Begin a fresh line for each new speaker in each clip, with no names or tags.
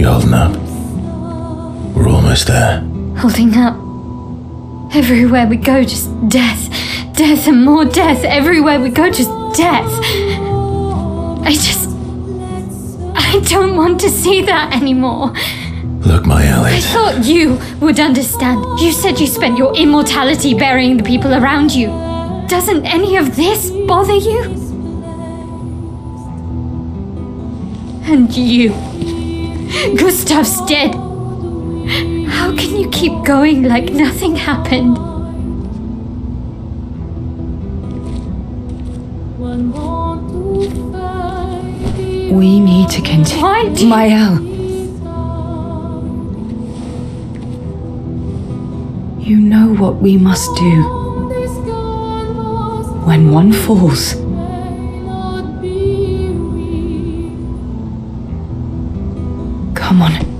You holding up? We're almost there.
Holding up. Everywhere we go, just death. Death and more death. Everywhere we go, just death. I don't want to see that anymore.
Look, my
I
Elliot.
thought you would understand. You said you spent your immortality burying the people around you. Doesn't any of this bother you? And you. Gustav's dead. How can you keep going like nothing happened?
We need to continue.
Why do
Mael. You know what we must do. When one falls, come on.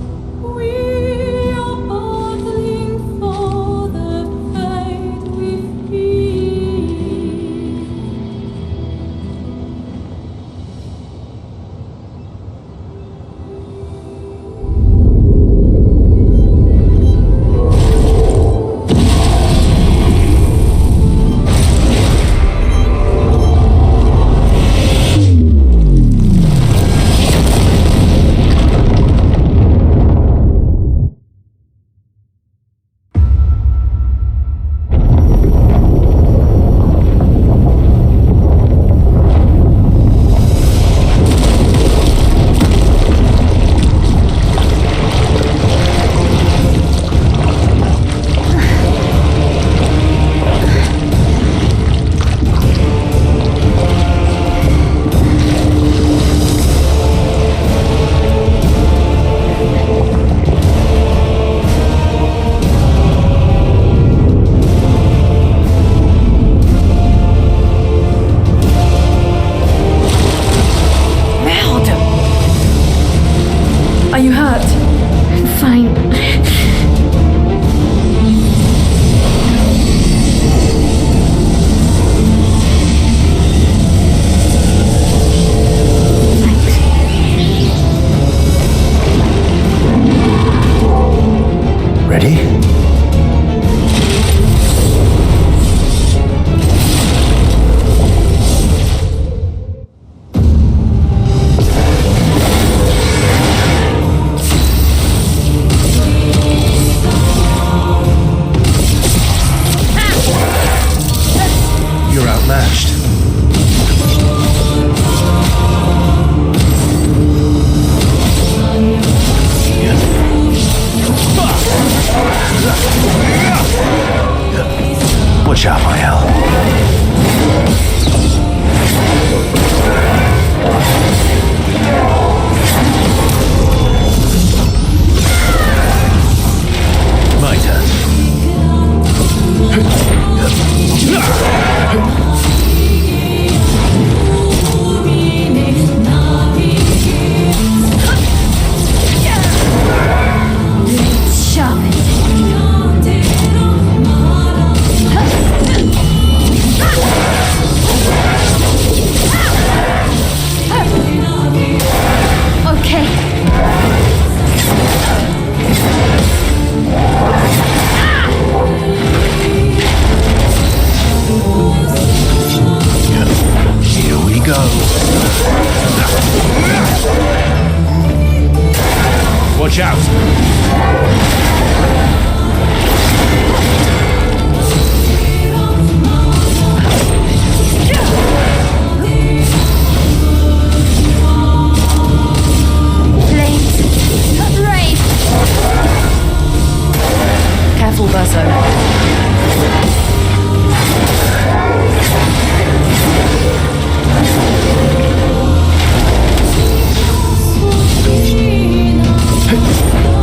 Are you hurt?
I'm fine.
Ready? You're outmatched. Watch out, Mael. My turn.
Sharpened. Okay.
Here we go. Watch out.
Flames. Rain.
Careful, Verso.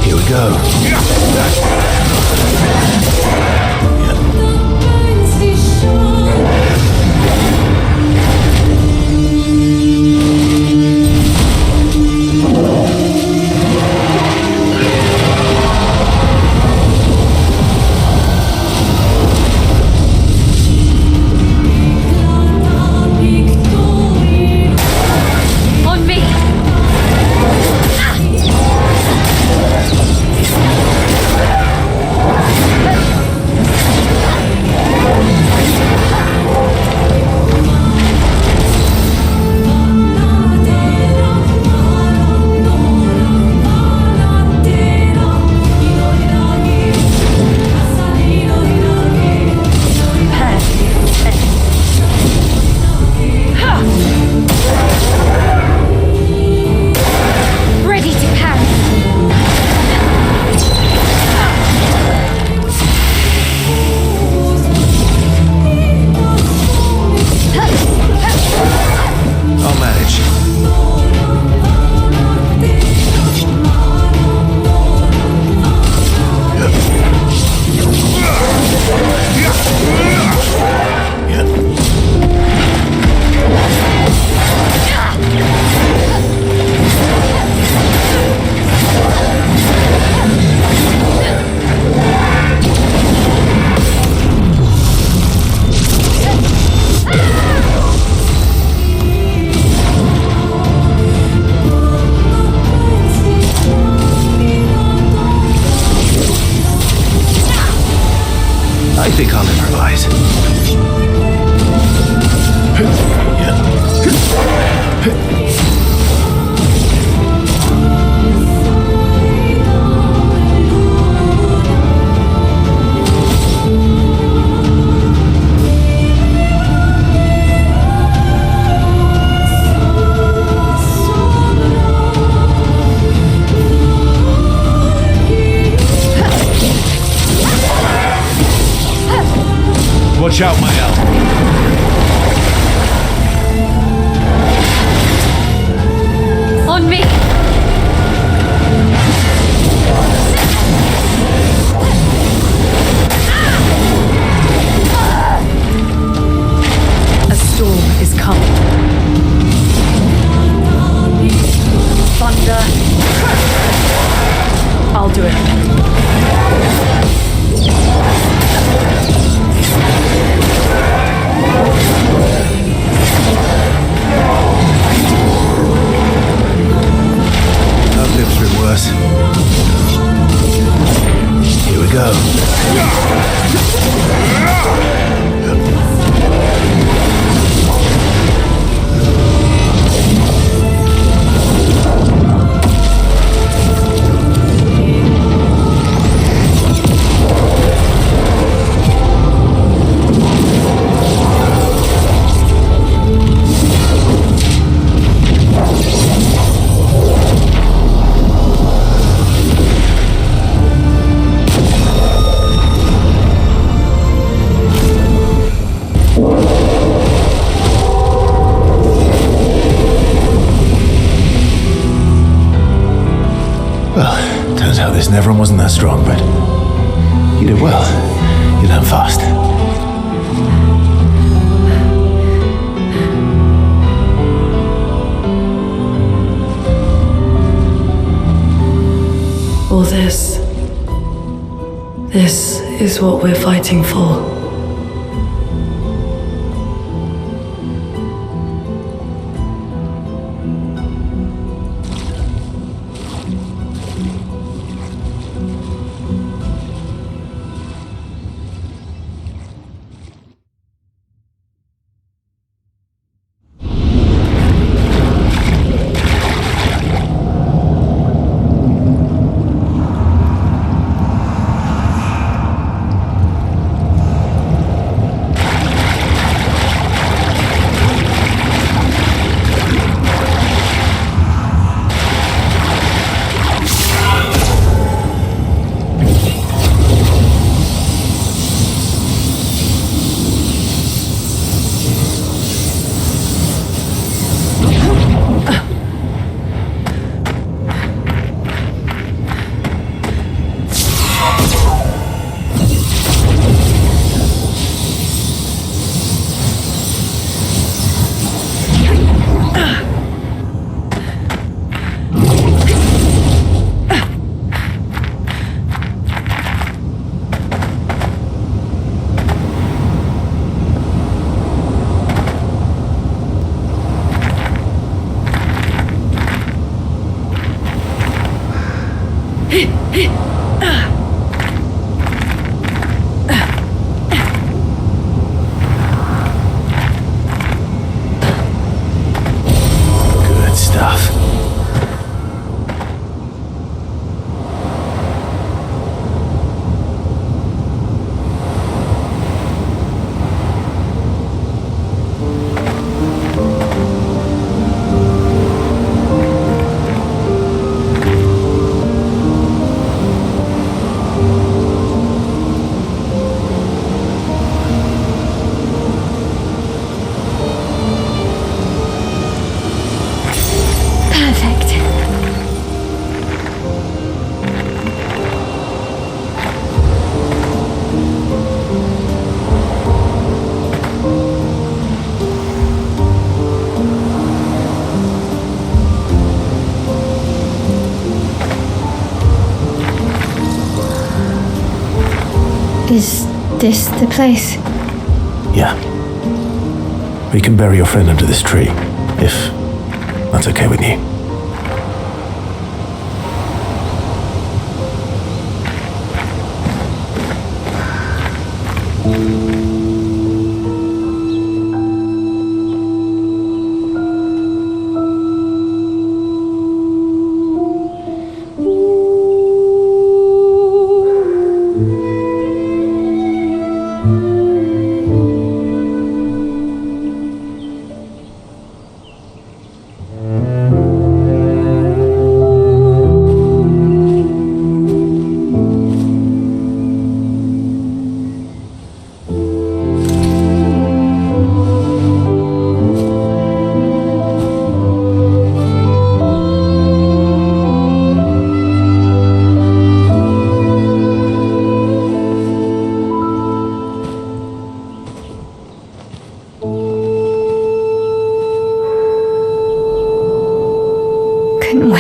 Here we go. Watch out, my elf.
On me!
A storm is coming. Thunder. I'll do it.
I've lived through worse. Here we go. Well, turns out this Neveron wasn't that strong, but you did well. You learned fast.
All this is what we're fighting for.
Good stuff.
Perfect. Is this the place?
Yeah. We can bury your friend under this tree, if that's okay with you.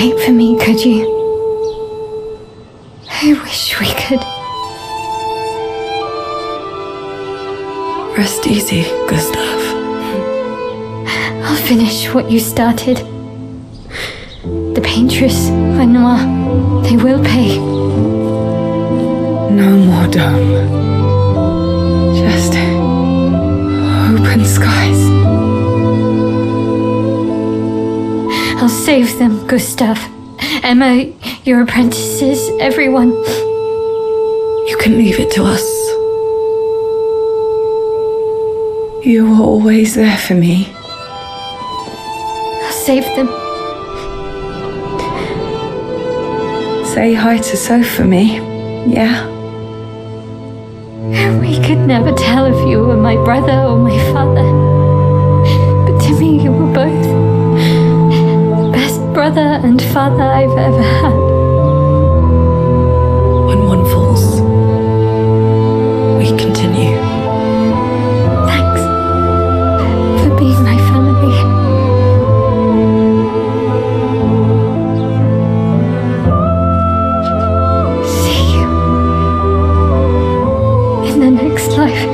wait for me, could you? I wish we could.
Rest easy, Gustav.
I'll finish what you started. The Paintress, Renoir, they will pay.
No more dome. Just open skies.
I'll save them, Gustav. Emma, your apprentices, everyone.
You can leave it to us.
You were always there for me.
I'll save them.
Say hi to Soph for me, yeah?
We could never tell if you were my brother or my father. But to me, you were both. The best brother and father I've ever had.
When one falls, we continue.
Thanks for being my family. See you in the next life.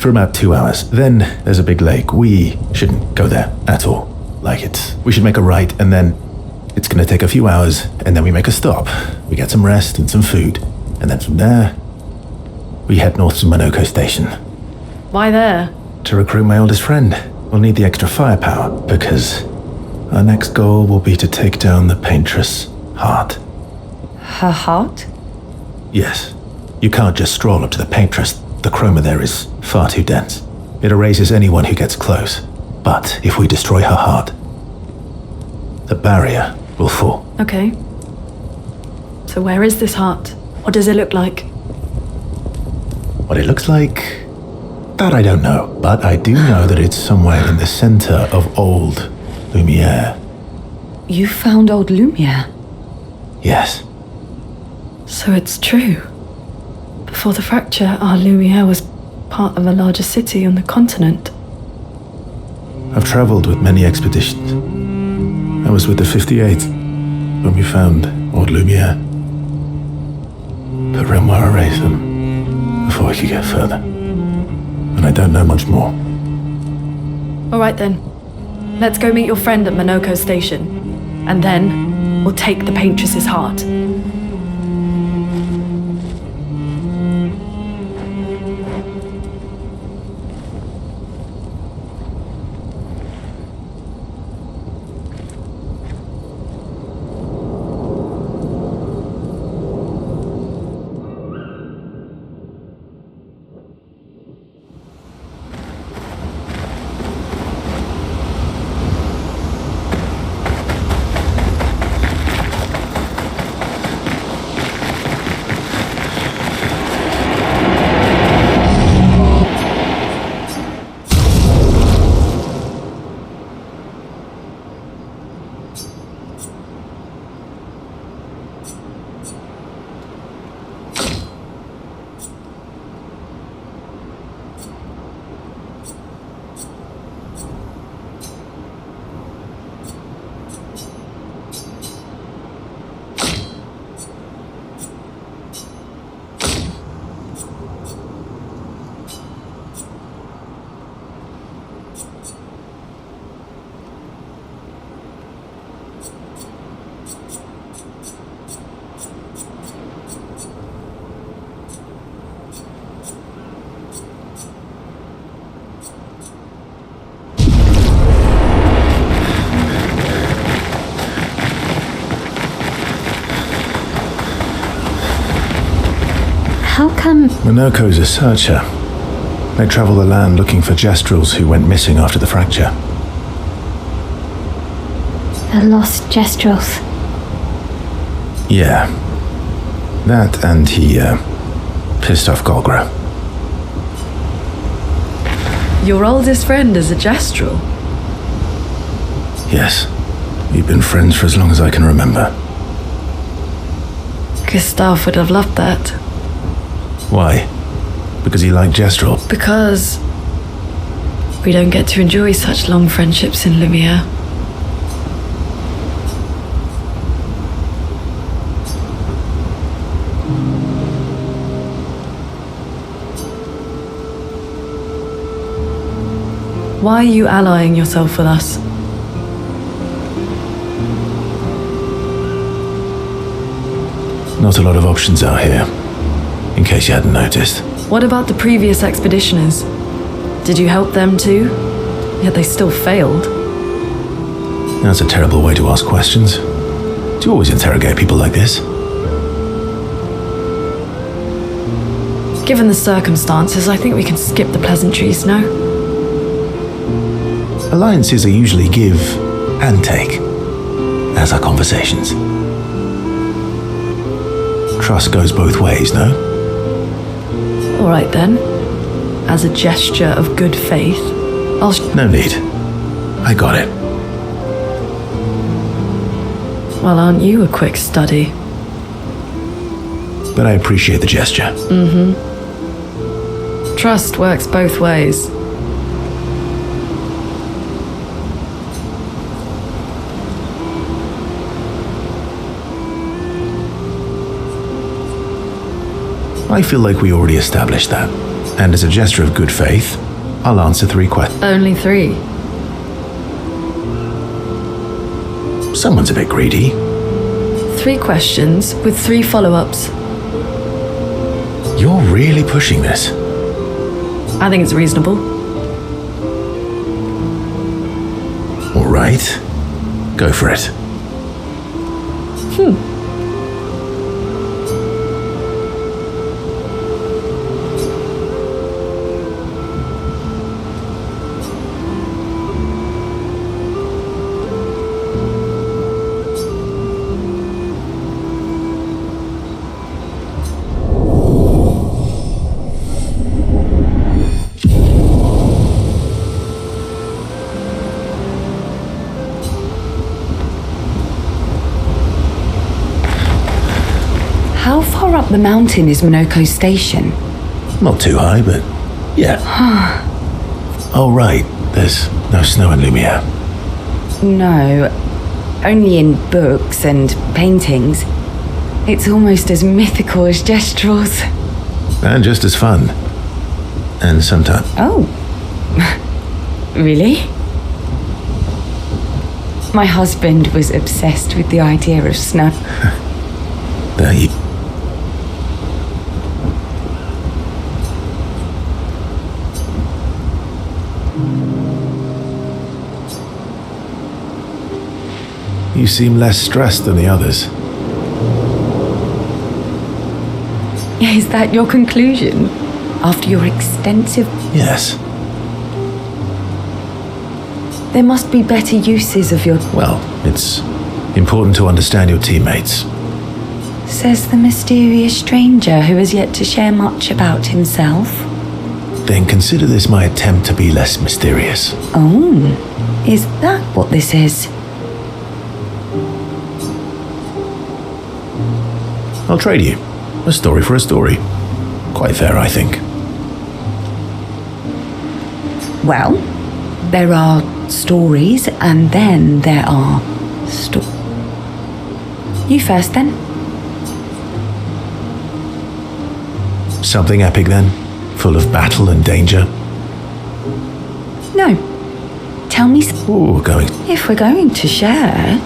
for about 2 hours. Then there's a big lake. We shouldn't go there at all. We should make a right, and then it's gonna take a few hours, and then we make a stop. We get some rest and some food, and then from there, we head north to Monoko Station.
Why there?
To recruit my oldest friend. We'll need the extra firepower, because our next goal will be to take down the Paintress heart.
Her heart?
Yes. You can't just stroll up to the Paintress. The chroma there is far too dense. It erases anyone who gets close. But if we destroy her heart, the barrier will fall.
Okay. So where is this heart? What does it look like?
What it looks like, that I don't know. But I do know that it's somewhere in the center of old Lumiere.
You found old Lumiere?
Yes.
So it's true. Before the fracture, our Lumiere was part of a larger city on the continent.
I've traveled with many expeditions. I was with the 58th when we found old Lumiere. But Renoir erased them before we could get further. And I don't know much more.
All right then. Let's go meet your friend at Monoko Station. And then we'll take the Paintress's heart.
How come...
Monoko's a searcher. They travel the land looking for Gestrels who went missing after the fracture.
The lost Gestrels?
Yeah. That and he, pissed off Golgra.
Your oldest friend is a Gestrel?
Yes. We've been friends for as long as I can remember.
Gustav would have loved that.
Why? Because he liked Gestrel?
Because we don't get to enjoy such long friendships in Lumiere. Why are you allying yourself with us?
Not a lot of options out here, in case you hadn't noticed.
What about the previous expeditioners? Did you help them too? Yet they still failed.
That's a terrible way to ask questions. Do you always interrogate people like this?
Given the circumstances, I think we can skip the pleasantries, no?
Alliances are usually give and take, as are conversations. Trust goes both ways, no?
All right then. As a gesture of good faith, I'll...
No need. I got it.
Well, aren't you a quick study?
But I appreciate the gesture.
Trust works both ways.
I feel like we already established that. And as a gesture of good faith, I'll answer 3 questions.
Only 3.
Someone's a bit greedy.
3 questions with 3 follow-ups.
You're really pushing this.
I think it's reasonable.
All right. Go for it.
How far up the mountain is Minoko Station?
Not too high, but yeah. Oh, right. There's no snow in Lumiere.
No, only in books and paintings. It's almost as mythical as Gestrels.
And just as fun. And sometimes.
Oh. Really? My husband was obsessed with the idea of snow.
There you. You seem less stressed than the others.
Is that your conclusion? After your extensive...
Yes.
There must be better uses of your...
Well, it's important to understand your teammates.
Says the mysterious stranger who has yet to share much about himself.
Then consider this my attempt to be less mysterious.
Oh, is that what this is?
I'll trade you. A story for a story. Quite fair, I think.
Well, there are stories and then there are You first then.
Something epic then? Full of battle and danger?
No. Tell me
Ooh, going.
if we're going to share.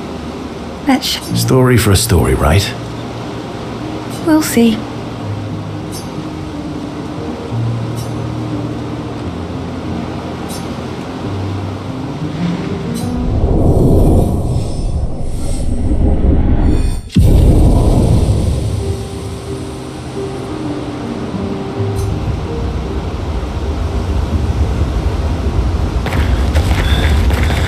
Let's
Story for a story, right?
We'll see.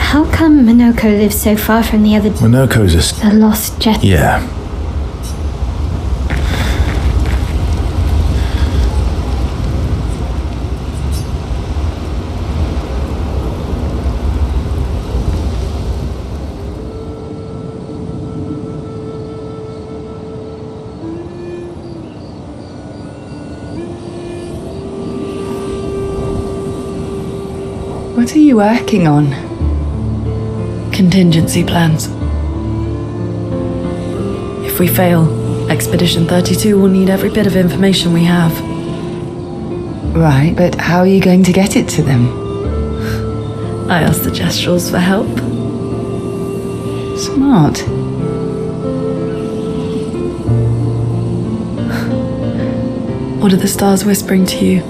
How come Minoko lives so far from the other...
Minoko's
The lost jet...
Yeah.
What are you working on?
Contingency plans. If we fail, Expedition 32 will need every bit of information we have.
Right, but how are you going to get it to them?
I asked the Gestrels for help.
Smart.
What are the stars whispering to you?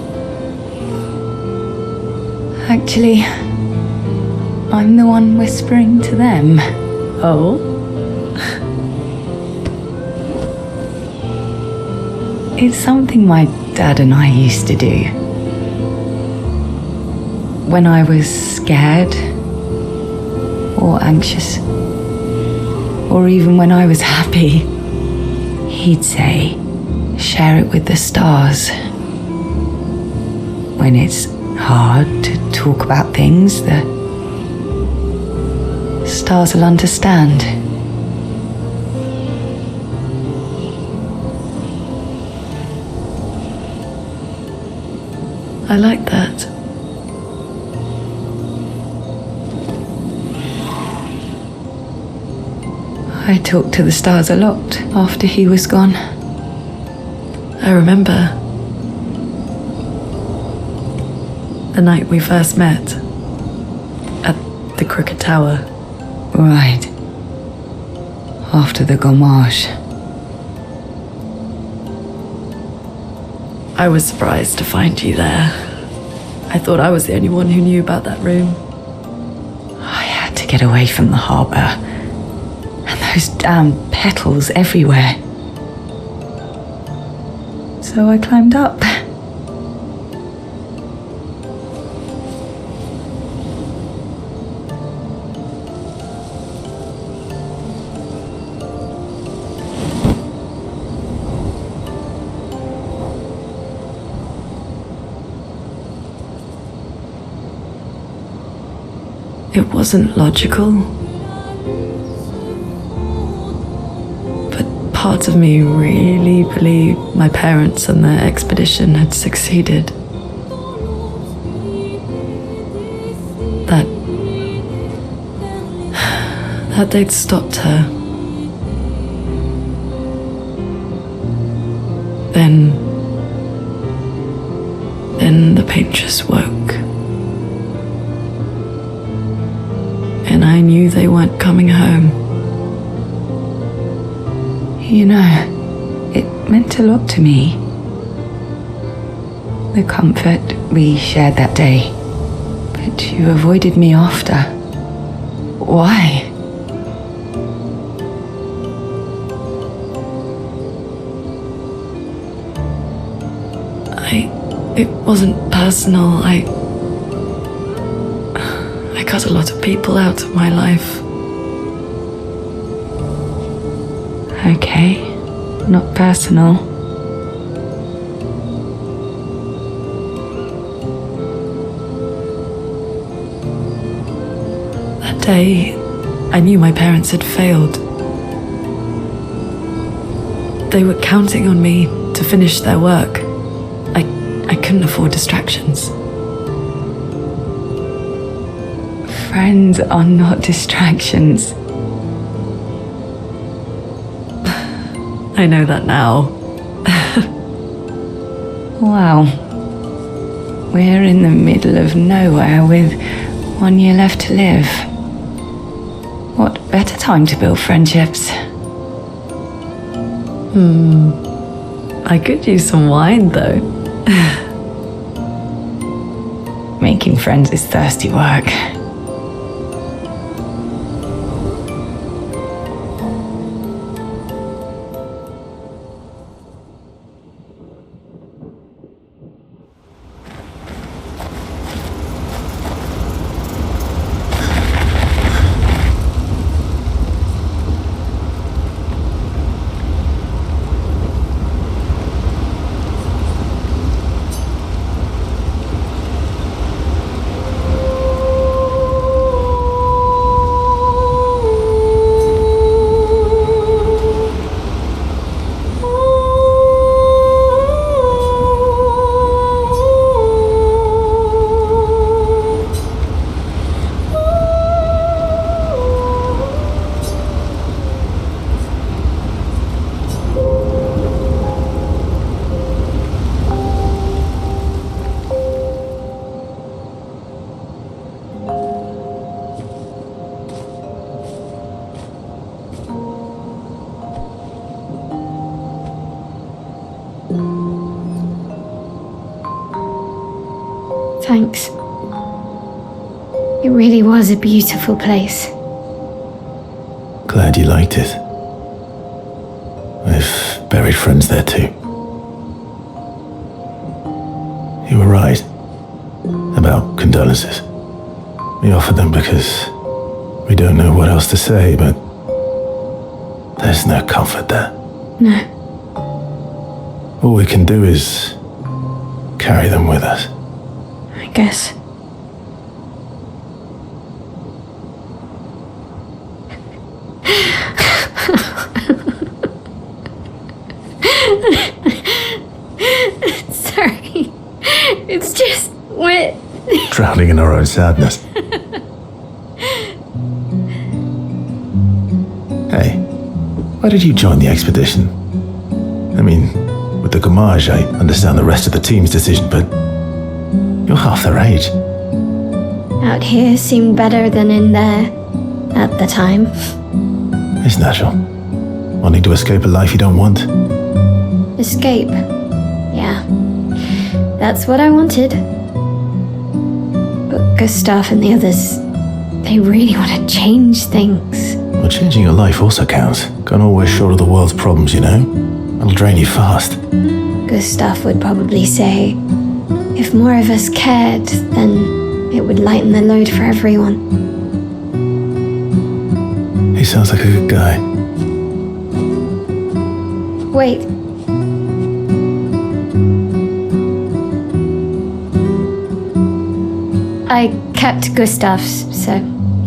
Actually, I'm the one whispering to them.
Oh?
It's something my dad and I used to do. When I was scared, or anxious, or even when I was happy, he'd say, share it with the stars. When it's hard to talk about things, the stars will understand.
I like that.
I talked to the stars a lot after he was gone.
I remember. The night we first met. At the Crooked Tower.
Right. After the Gommage.
I was surprised to find you there. I thought I was the only one who knew about that room.
I had to get away from the harbour. And those damn petals everywhere. So I climbed up.
It wasn't logical. But part of me really believed my parents and their expedition had succeeded. That they'd stopped her. Then the Paintress woke. And I knew they weren't coming home.
You know, it meant a lot to me. The comfort we shared that day. But you avoided me after. Why?
It wasn't personal. I cut a lot of people out of my life.
Okay, not personal.
That day, I knew my parents had failed. They were counting on me to finish their work. I couldn't afford distractions.
Friends are not distractions.
I know that now.
Wow. We're in the middle of nowhere with 1 year left to live. What better time to build friendships?
I could use some wine, though.
Making friends is thirsty work.
Thanks. It really was a beautiful place.
Glad you liked it. I've buried friends there too. You were right about condolences. We offered them because we don't know what else to say, but there's no comfort there.
No.
All we can do is carry them with us.
I guess. Sorry. It's just we're
Drowning in our own sadness. Hey, why did you join the expedition? I mean, with the Gommage, I understand the rest of the team's decision, but You're half their age.
Out here seemed better than in there at the time.
It's natural. Wanting to escape a life you don't want.
Escape. Yeah. That's what I wanted. But Gustav and the others, they really want to change things.
Well, changing your life also counts. Can't always shoulder the world's problems, you know? It'll drain you fast.
Gustav would probably say, if more of us cared, then it would lighten the load for everyone.
He sounds like a good guy.
Wait. I kept Gustav's, so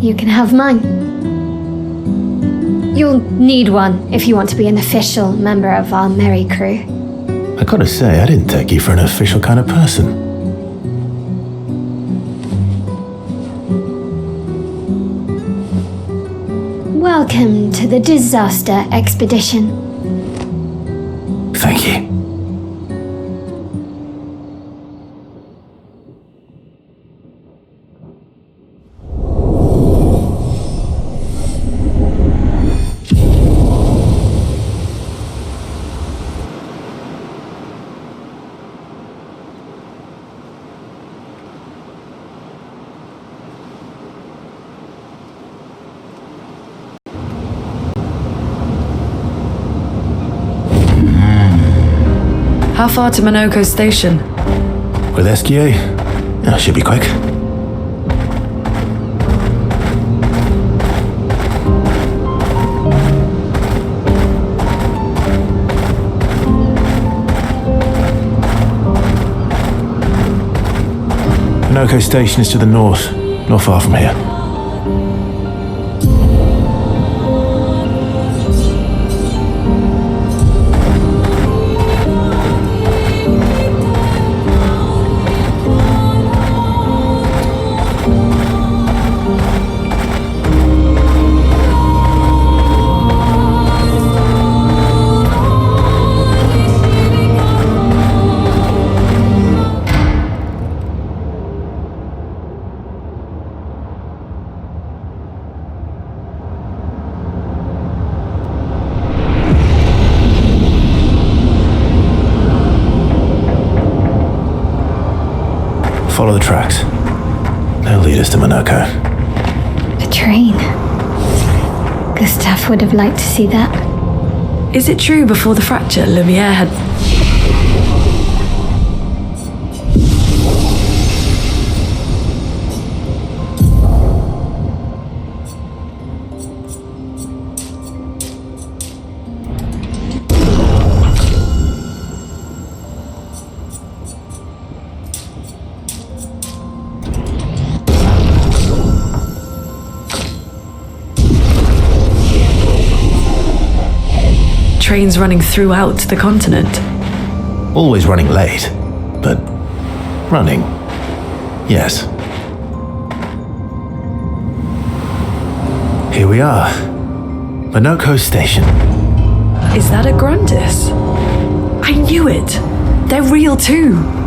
you can have mine. You'll need one if you want to be an official member of our merry crew.
I gotta say, I didn't take you for an official kind of person.
Welcome to the disaster expedition.
Thank you.
How far to Monoko Station?
With SQA? Oh, should be quick. Monoko Station is to the north, not far from here. Follow the tracks. They'll lead us to Monoko.
A train. Gustav would have liked to see that.
Is it true before the fracture, Lumiere had... trains running throughout the continent?
Always running late, but running, yes. Here we are, Monoko Station.
Is that a Grundis? I knew it! They're real too!